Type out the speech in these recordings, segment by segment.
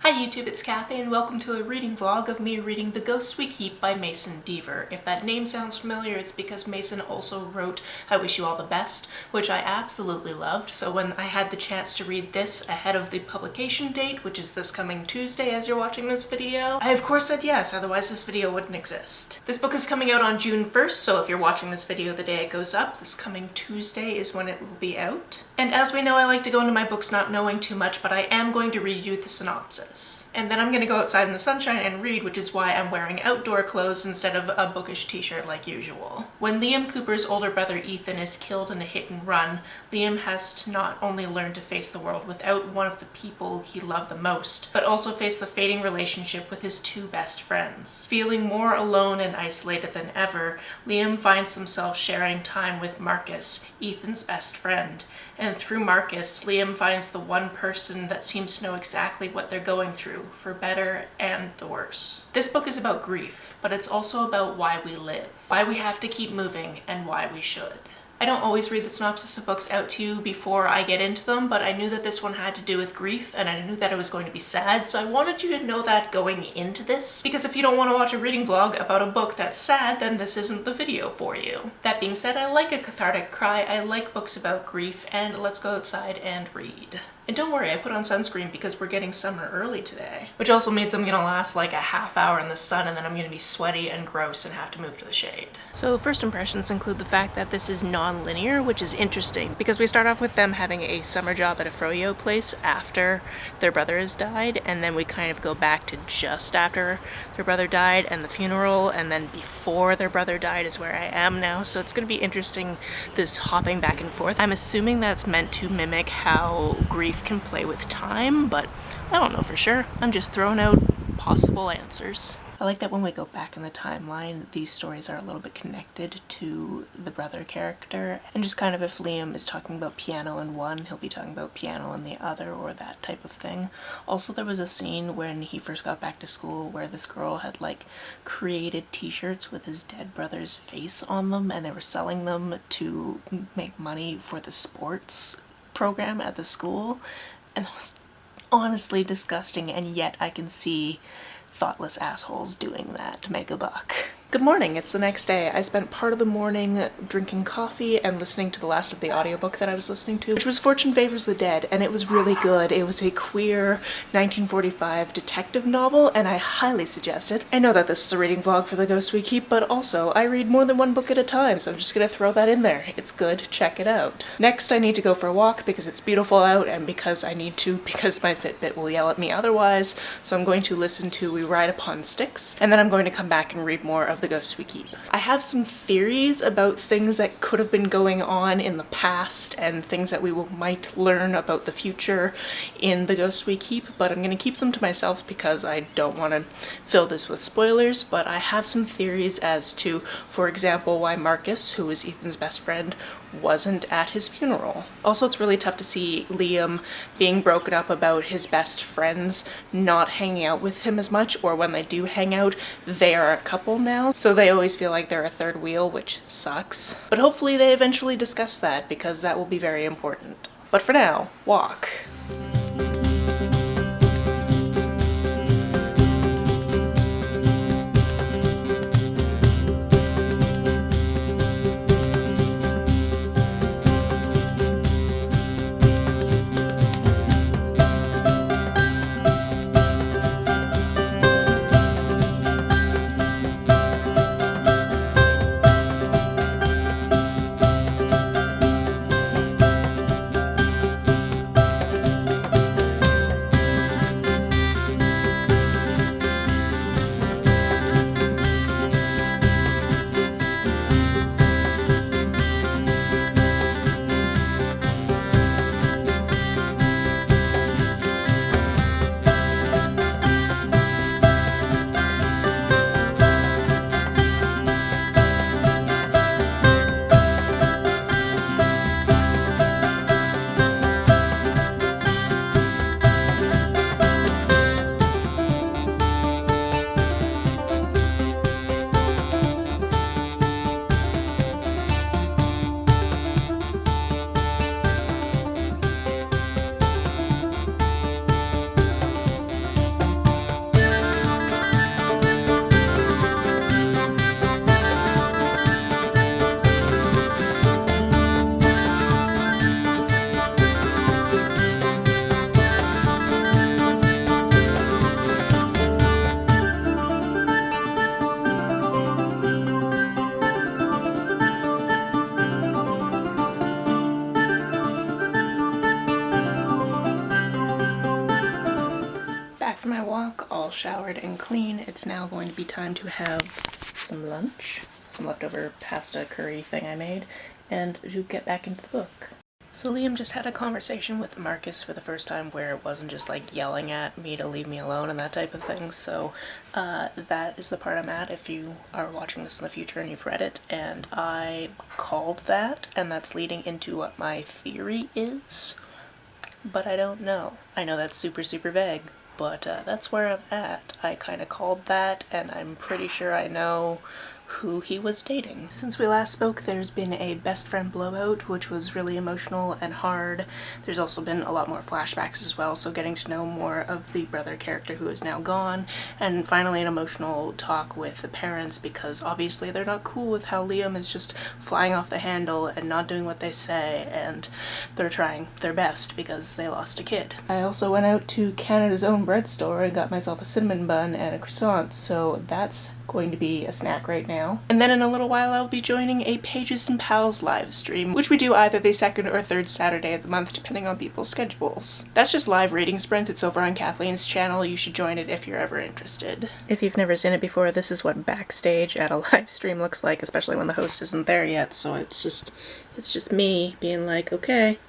Hi YouTube, it's Kathy and welcome to a reading vlog of me reading The Ghosts We Keep by Mason Deaver. If that name sounds familiar, it's because Mason also wrote I Wish You All the Best, which I absolutely loved, so when I had the chance to read this ahead of the publication date, which is this coming Tuesday as you're watching this video, I of course said yes, otherwise this video wouldn't exist. This book is coming out on June 1st, so if you're watching this video the day it goes up, this coming Tuesday is when it will be out. And as we know, I like to go into my books not knowing too much, but I am going to read you the synopsis. And then I'm going to go outside in the sunshine and read, which is why I'm wearing outdoor clothes instead of a bookish t-shirt like usual. When Liam Cooper's older brother Ethan is killed in a hit and run, Liam has to not only learn to face the world without one of the people he loved the most, but also face the fading relationship with his two best friends. Feeling more alone and isolated than ever, Liam finds himself sharing time with Marcus, Ethan's best friend. And through Marcus, Liam finds the one person that seems to know exactly what they're going through, for better and the worse. This book is about grief, but it's also about why we live, why we have to keep moving, and why we should. I don't always read the synopsis of books out to you before I get into them, but I knew that this one had to do with grief, and I knew that it was going to be sad, so I wanted you to know that going into this, because if you don't want to watch a reading vlog about a book that's sad, then this isn't the video for you. That being said, I like a cathartic cry, I like books about grief, and let's go outside and read. And don't worry, I put on sunscreen because we're getting summer early today. Which also means I'm gonna last like a half hour in the sun and then I'm gonna be sweaty and gross and have to move to the shade. So first impressions include the fact that this is non-linear, which is interesting because we start off with them having a summer job at a froyo place after their brother has died, and then we kind of go back to just after their brother died and the funeral, and then before their brother died is where I am now. So it's gonna be interesting, this hopping back and forth. I'm assuming that's meant to mimic how grief can play with time, but I don't know for sure. I'm just throwing out possible answers. I like that when we go back in the timeline, these stories are a little bit connected to the brother character, and just kind of if Liam is talking about piano in one, he'll be talking about piano in the other, or that type of thing. Also, there was a scene when he first got back to school where this girl had like created t-shirts with his dead brother's face on them, and they were selling them to make money for the sports program at the school, and that was honestly disgusting, and yet I can see thoughtless assholes doing that to make a buck. Good morning, it's the next day. I spent part of the morning drinking coffee and listening to the last of the audiobook that I was listening to, which was Fortune Favors the Dead, and it was really good. It was a queer 1945 detective novel, and I highly suggest it. I know that this is a reading vlog for The Ghosts We Keep, but also I read more than one book at a time, so I'm just gonna throw that in there. It's good, check it out. Next, I need to go for a walk because it's beautiful out, and because I need to, because my Fitbit will yell at me otherwise, so I'm going to listen to We Ride Upon Sticks, and then I'm going to come back and read more of The Ghosts We Keep. I have some theories about things that could have been going on in the past and things that we might learn about the future in The Ghosts We Keep, but I'm going to keep them to myself because I don't want to fill this with spoilers, but I have some theories as to, for example, why Marcus, who is Ethan's best friend, wasn't at his funeral. Also, it's really tough to see Liam being broken up about his best friends not hanging out with him as much, or when they do hang out, they are a couple now, so they always feel like they're a third wheel, which sucks. But hopefully they eventually discuss that, because that will be very important. But for now, walk. back from my walk, all showered and clean. It's now going to be time to have some lunch, some leftover pasta curry thing I made, and to get back into the book. So Liam just had a conversation with Marcus for the first time where it wasn't just like yelling at me to leave me alone and that type of thing. So that is the part I'm at if you are watching this in the future and you've read it. And I called that, and that's leading into what my theory is. But I don't know. I know that's super vague, but that's where I'm at. I kind of called that, and I'm pretty sure I know who he was dating. Since we last spoke, there's been a best friend blowout, which was really emotional and hard. There's also been a lot more flashbacks as well, so getting to know more of the brother character who is now gone, and finally an emotional talk with the parents, because obviously they're not cool with how Liam is just flying off the handle and not doing what they say, and they're trying their best because they lost a kid. I also went out to Canada's own bread store and got myself a cinnamon bun and a croissant, so that's going to be a snack right now. And then in a little while I'll be joining a Pages and Pals live stream, which we do either the second or third Saturday of the month depending on people's schedules. That's just live reading sprint. It's over on Kathleen's channel. You should join it if you're ever interested. If you've never seen it before, this is what backstage at a live stream looks like, especially when the host isn't there yet, so it's just me being like, okay,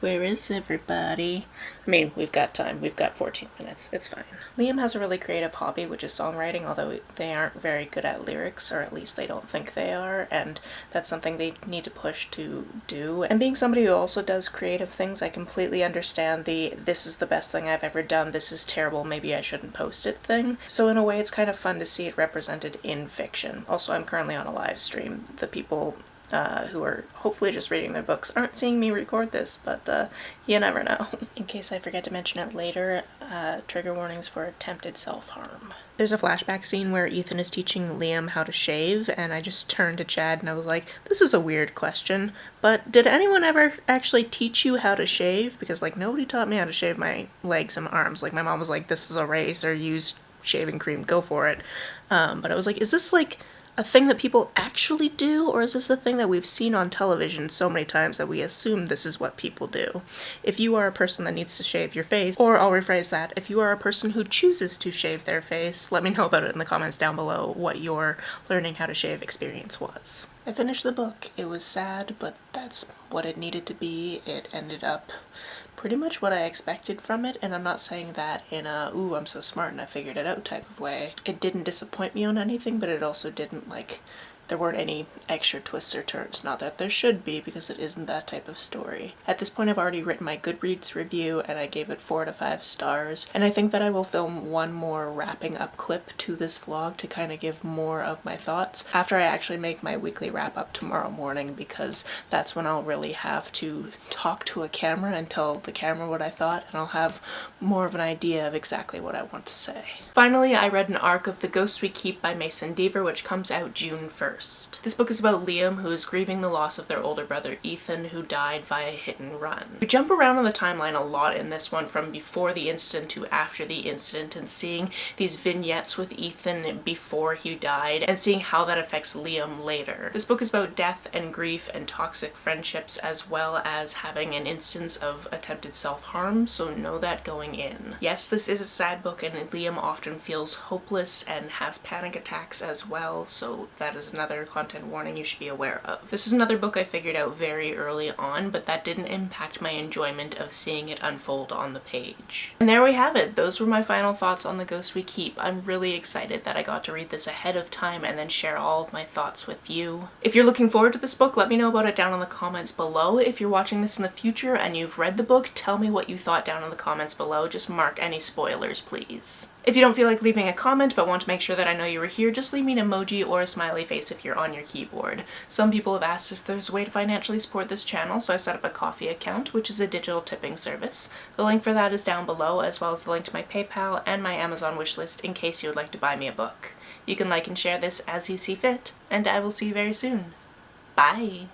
where is everybody? I mean, we've got time. We've got 14 minutes. It's fine. Liam has a really creative hobby, which is songwriting, although they aren't very good at lyrics, or at least they don't think they are, and that's something they need to push to do. And being somebody who also does creative things, I completely understand the "this is the best thing I've ever done, this is terrible, maybe I shouldn't post it" thing. So in a way, it's kind of fun to see it represented in fiction. Also, I'm currently on a live stream. The people who are hopefully just reading their books aren't seeing me record this, but you never know. In case I forget to mention it later, trigger warnings for attempted self-harm. There's a flashback scene where Ethan is teaching Liam how to shave, and I just turned to Chad and I was like, this is a weird question, but did anyone ever actually teach you how to shave? Because like nobody taught me how to shave my legs and arms. Like my mom was like, this is a razor, use shaving cream, go for it. But I was like, is this like a thing that people actually do, or is this a thing that we've seen on television so many times that we assume this is what people do? If you are a person that needs to shave your face, or I'll rephrase that, if you are a person who chooses to shave their face, let me know about it in the comments down below what your learning how to shave experience was. I finished the book. It was sad, but that's what it needed to be. It ended up pretty much what I expected from it, and I'm not saying that in a, ooh, I'm so smart and I figured it out type of way. It didn't disappoint me on anything, but it also didn't like, there weren't any extra twists or turns. Not that there should be, because it isn't that type of story. At this point I've already written my Goodreads review and I gave it 4 out of 5 stars, and I think that I will film one more wrapping up clip to this vlog to kind of give more of my thoughts after I actually make my weekly wrap up tomorrow morning, because that's when I'll really have to talk to a camera and tell the camera what I thought, and I'll have more of an idea of exactly what I want to say. Finally, I read an arc of The Ghosts We Keep by Mason Deaver, which comes out June 1st. This book is about Liam, who is grieving the loss of their older brother Ethan, who died via hit and run. We jump around on the timeline a lot in this one, from before the incident to after the incident, and seeing these vignettes with Ethan before he died and seeing how that affects Liam later. This book is about death and grief and toxic friendships, as well as having an instance of attempted self-harm, so know that going in. Yes, this is a sad book, and Liam often feels hopeless and has panic attacks as well, so that is another content warning you should be aware of. This is another book I figured out very early on, but that didn't impact my enjoyment of seeing it unfold on the page. And there we have it. Those were my final thoughts on The Ghosts We Keep. I'm really excited that I got to read this ahead of time and then share all of my thoughts with you. If you're looking forward to this book, let me know about it down in the comments below. If you're watching this in the future and you've read the book, tell me what you thought down in the comments below. Just mark any spoilers, please. If you don't feel like leaving a comment but want to make sure that I know you were here, just leave me an emoji or a smiley face if you're on your keyboard. Some people have asked if there's a way to financially support this channel, so I set up a Ko-fi account, which is a digital tipping service. The link for that is down below, as well as the link to my PayPal and my Amazon wishlist in case you would like to buy me a book. You can like and share this as you see fit, and I will see you very soon. Bye!